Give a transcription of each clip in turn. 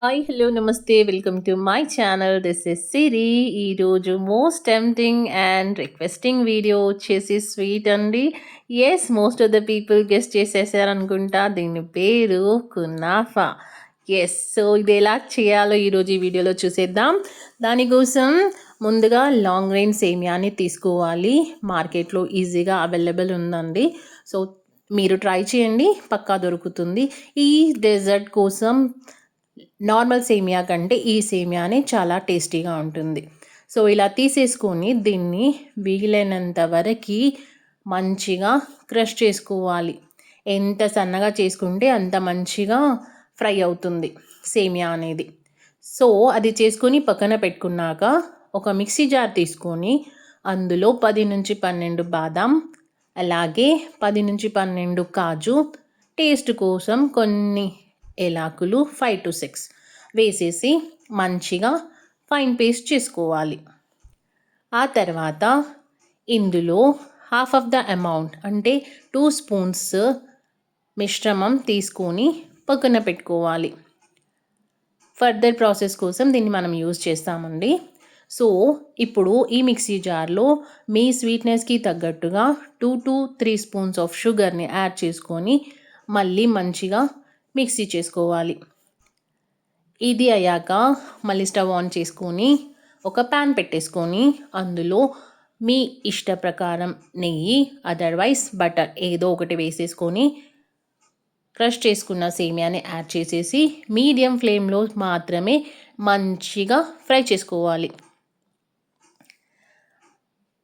Hi hello నమస్తే welcome to my channel this is Siri. ఈరోజు most tempting and requesting video వచ్చేసి sweet అండి. Yes, most of the people guessed చేసేసారనుకుంటా. దీని పేరు కునాఫా. ఎస్, సో ఇది ఎలా చేయాలో ఈరోజు ఈ వీడియోలో చూసేద్దాం. దానికోసం ముందుగా లాంగ్ రేంజ్ సేమియాని తీసుకోవాలి. మార్కెట్లో ఈజీగా అవైలబుల్ ఉందండి. సో మీరు ట్రై చేయండి, పక్కా దొరుకుతుంది. ఈ డెజర్ట్ కోసం నార్మల్ సేమియా కంటే ఈ సేమియానే చాలా టేస్టీగా ఉంటుంది. సో ఇలా తీసేసుకొని దీన్ని వీలైనంత వరకు మంచిగా క్రష్ చేసుకోవాలి. ఎంత సన్నగా చేసుకుంటే అంత మంచిగా ఫ్రై అవుతుంది సేమియా అనేది. సో అది చేసుకొని పక్కన పెట్టుకున్నాక ఒక మిక్సీ జార్ తీసుకొని అందులో 10 నుంచి 12 బాదాం, అలాగే 10 నుంచి 12 కాజు, టేస్ట్ కోసం కొన్ని ఏలాకులు 5 to 6 వేసేసి మంచిగా ఫైన్ పేస్ట్ చేసుకోవాలి. ఆ తర్వాత ఇందులో హాఫ్ ఆఫ్ ద అమౌంట్ అంటే 2 స్పూన్స్ మిశ్రమం తీసుకొని పక్కన పెట్టుకోవాలి. ఫర్దర్ ప్రాసెస్ కోసం దీన్ని మనం యూజ్ చేస్తామండి. సో ఇప్పుడు ఈ మిక్సీ జార్లో మీ స్వీట్నెస్కి తగ్గట్టుగా 2 to 3 స్పూన్స్ ఆఫ్ షుగర్ని యాడ్ చేసుకొని మళ్ళీ మంచిగా మిక్సీ చేసుకోవాలి. ఇది అయ్యాక మళ్ళీ స్టవ్ ఆన్ చేసుకొని ఒక ప్యాన్ పెట్టేసుకొని అందులో మీ ఇష్ట ప్రకారం నెయ్యి, అదర్వైజ్ బటర్ ఏదో ఒకటి వేసేసుకొని క్రష్ చేసుకున్న సేమియాని యాడ్ చేసేసి మీడియం ఫ్లేమ్లో మాత్రమే మంచిగా ఫ్రై చేసుకోవాలి.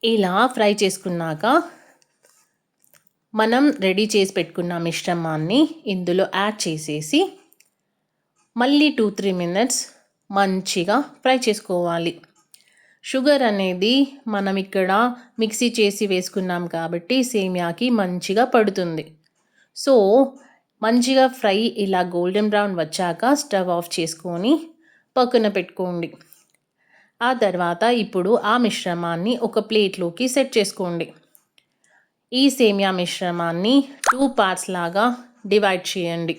ఇలా ఫ్రై చేసుకున్నాక మనం రెడీ చేసి పెట్టుకున్న మిశ్రమాన్ని ఇందులో యాడ్ చేసేసి మళ్ళీ 2-3 మినిట్స్ మంచిగా ఫ్రై చేసుకోవాలి. షుగర్ అనేది మనం ఇక్కడ మిక్సీ చేసి వేసుకున్నాం కాబట్టి సేమియాకి మంచిగా పడుతుంది. సో మంచిగా ఫ్రై ఇలా గోల్డెన్ బ్రౌన్ వచ్చాక స్టవ్ ఆఫ్ చేసుకొని పక్కన పెట్టుకోండి. ఆ తర్వాత ఇప్పుడు ఆ మిశ్రమాన్ని ఒక ప్లేట్లోకి సెట్ చేసుకోండి. ఈ సేమియా మిశ్రమాన్ని 2 పార్ట్స్ లాగా డివైడ్ చేయండి.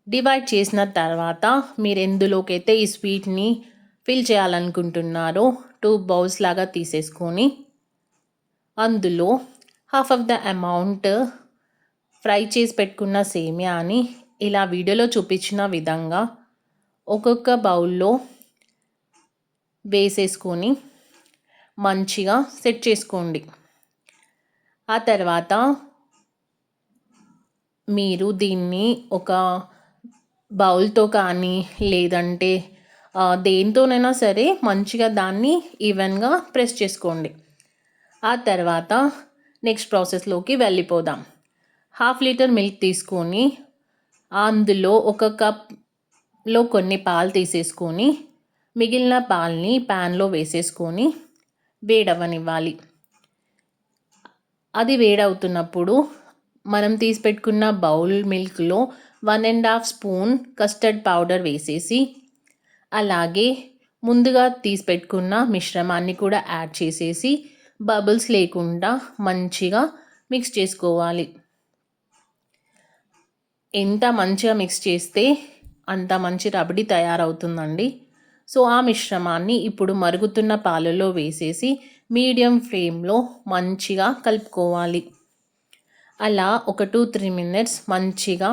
డివైడ్ చేసిన తర్వాత మీరు ఎందులోకైతే ఈ స్వీట్ని ఫిల్ చేయాలనుకుంటున్నారో 2 బౌల్స్ లాగా తీసేసుకొని అందులో half of the amount fry చేసి పెట్టుకున్న సేమియాని ఇలా వీడియోలో చూపించిన విధంగా ఒక్కొక్క బౌల్లో వేసేసుకొని మంచిగా సెట్ చేసుకోండి. ఆ తర్వాత మీరు దీన్ని ఒక బౌల్తో కానీ లేదంటే దేనితోనైనా సరే మంచిగా దాన్ని ఈవెన్గా ప్రెస్ చేసుకోండి. ఆ తర్వాత నెక్స్ట్ ప్రాసెస్లోకి వెళ్ళిపోదాం. 1/2 లీటర్ మిల్క్ తీసుకొని అందులో 1 కప్లో కొన్ని పాలు తీసేసుకొని మిగిలిన పాలని ప్యాన్లో వేసేసుకొని వేడవ్వనివ్వాలి. అది వేడవుతున్నప్పుడు మనం తీసి పెట్టుకున్న బౌల్ మిల్క్లో 1.5 స్పూన్ కస్టర్డ్ పౌడర్ వేసేసి అలాగే ముందుగా తీసి పెట్టుకున్న మిశ్రమాన్ని కూడా యాడ్ చేసేసి బబుల్స్ లేకుండా మంచిగా మిక్స్ చేసుకోవాలి. ఎంత మంచిగా మిక్స్ చేస్తే అంత మంచి రబడి తయారవుతుందండి. సో ఆ మిశ్రమాన్ని ఇప్పుడు మరుగుతున్న పాలలో వేసేసి మీడియం ఫ్లేమ్లో మంచిగా కలుపుకోవాలి. అలా ఒక 2-3 మినిట్స్ మంచిగా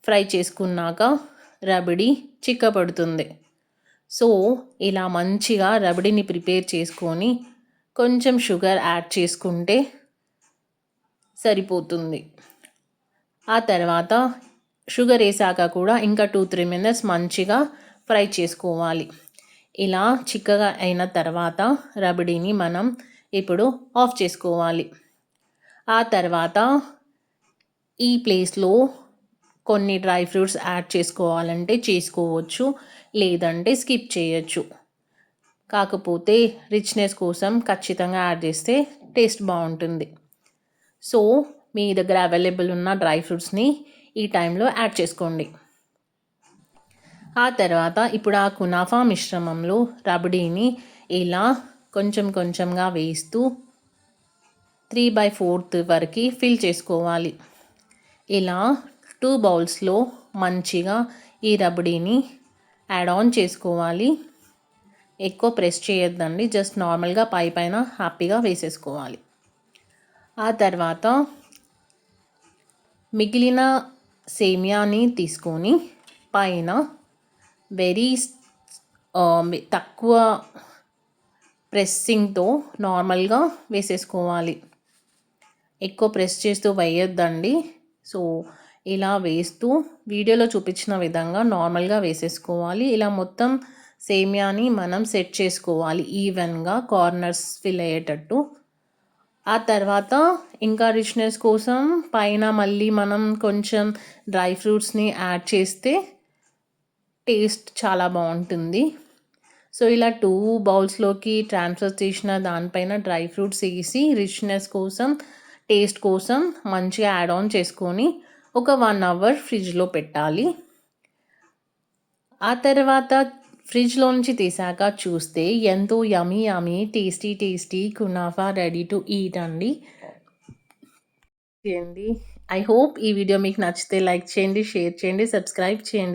ఫ్రై చేసుకున్నాక రబడి చిక్కపడుతుంది. సో ఇలా మంచిగా రబడిని ప్రిపేర్ చేసుకొని కొంచెం షుగర్ యాడ్ చేసుకుంటే సరిపోతుంది. ఆ తర్వాత షుగర్ వేసాక కూడా ఇంకా 2-3 మినిట్స్ మంచిగా ఫ్రై చేసుకోవాలి. ఇలా చిక్కగా అయిన తర్వాత రబడిని మనం ఇప్పుడు ఆఫ్ చేసుకోవాలి. ఆ తర్వాత ఈ ప్లేస్లో కొన్ని డ్రై ఫ్రూట్స్ యాడ్ చేసుకోవాలంటే చేసుకోవచ్చు, లేదంటే స్కిప్ చేయొచ్చు. కాకపోతే రిచ్నెస్ కోసం ఖచ్చితంగా యాడ్ చేస్తే టేస్ట్ బాగుంటుంది. సో మీ దగ్గర అవైలబుల్ ఉన్న డ్రై ఫ్రూట్స్ని ఈ టైంలో యాడ్ చేసుకోండి. ఆ తర్వాత ఇప్పుడు ఆ కునాఫా మిశ్రమంలో రబడీని ఇలా కొంచెం కొంచెంగా వేస్తూ 3/4 వరకు ఫిల్ చేసుకోవాలి. ఇలా 2 బౌల్స్లో మంచిగా ఈ రబడీని యాడ్ ఆన్ చేసుకోవాలి. ఎక్కువ ప్రెస్ చేయొద్దండి, జస్ట్ నార్మల్గా పైన హ్యాపీగా వేసేసుకోవాలి. ఆ తర్వాత మిగిలిన సేమియాని తీసుకొని పైన వెరీ తక్కువ ప్రెస్సింగ్తో నార్మల్గా వేసేసుకోవాలి. ఎక్కువ ప్రెస్ చేస్తూ వేయొద్దండి. సో ఇలా వేస్తూ వీడియోలో చూపించిన విధంగా నార్మల్గా వేసేసుకోవాలి. ఇలా మొత్తం సేమియాని మనం సెట్ చేసుకోవాలి ఈవెన్గా, కార్నర్స్ ఫిల్ అయ్యేటట్టు. ఆ తర్వాత ఇంకా రిచ్నెస్ కోసం పైన మళ్ళీ మనం కొంచెం డ్రై ఫ్రూట్స్ని యాడ్ చేస్తే టేస్ట్ చాలా బాగుంటుంది. సో ఇలా 2 బౌల్స్లోకి ట్రాన్స్ఫర్ చేసిన దానిపైన డ్రై ఫ్రూట్స్ వేసి రిచ్నెస్ కోసం, టేస్ట్ కోసం మంచిగా యాడ్ ఆన్ చేసుకొని ఒక 1 అవర్ ఫ్రిడ్జ్లో పెట్టాలి. ఆ తర్వాత ఫ్రిడ్జ్లో నుంచి తీసాక చూస్తే ఎంతో yummy tasty kunafa ready to eat అండి. ఐ హోప్ ఈ వీడియో మీకు నచ్చితే లైక్ చేయండి, షేర్ చేయండి, సబ్స్క్రైబ్ చేయండి.